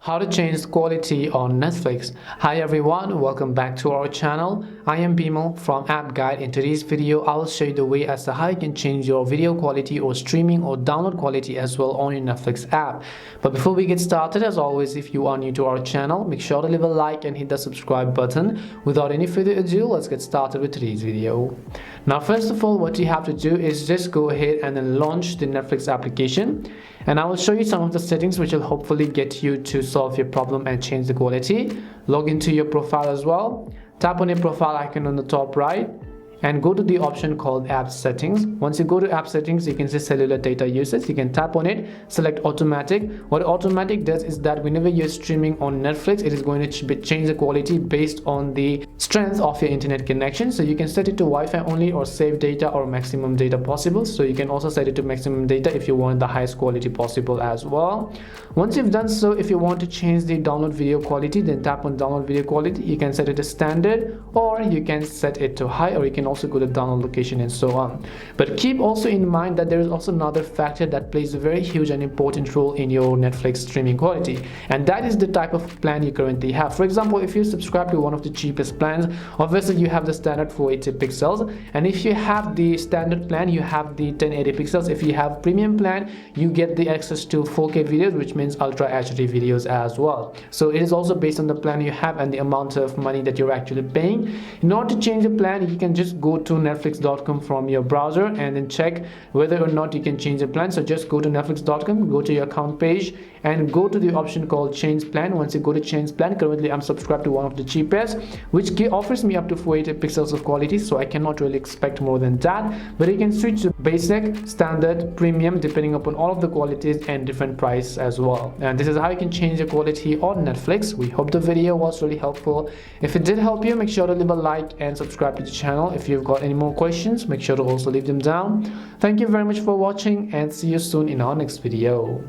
How to change quality on Netflix. Hi everyone, welcome back to our channel. I am Bimal from App Guide. In today's video, I will show you the way as to how you can change your video quality or streaming or download quality as well on your Netflix app. But before we get started, as always, if you are new to our channel, make sure to leave a like and hit the subscribe button. Without any further ado, let's get started with today's video. Now, first of all, what you have to do is just go ahead and then launch the Netflix application. And I will show you some of the settings which will hopefully get you to solve your problem and change the quality. Log into your profile as well. Tap on your profile icon on the top right and go to the option called app settings. Once you go to app settings, you can see cellular data usage. You can tap on it, select automatic. What automatic does is that whenever you're streaming on Netflix, it is going to change the quality based on the strength of your internet connection. So you can set it to Wi-Fi only or save data or maximum data possible. So you can also set it to maximum data if you want the highest quality possible as well. Once you've done so, if you want to change the download video quality, then tap on download video quality. You can set it to standard or you can set it to high, or you can also go to download location and so on. But keep also in mind that there is also another factor that plays a very huge and important role in your Netflix streaming quality, and that is the type of plan you currently have. For example, if you subscribe to one of the cheapest plans, obviously you have the standard 480 pixels, and if you have the standard plan, you have the 1080 pixels. If you have premium plan, you get the access to 4K videos, which means ultra HD videos as well. So it is also based on the plan you have and the amount of money that you're actually paying. In order to change the plan, you can just go to netflix.com from your browser and then check whether or not you can change the plan. So just go to netflix.com, go to your account page and go to the option called change plan. Once you go to change plan, currently I'm subscribed to one of the cheapest, which offers me up to 480 pixels of quality, so I cannot really expect more than that. But you can switch to basic, standard, premium, depending upon all of the qualities and different price as well. And this is how you can change the quality on Netflix. We hope the video was really helpful. If it did help you, make sure to leave a like and subscribe to the channel. If you've got any more questions, make sure to also leave them down. Thank you very much for watching and see you soon in our next video.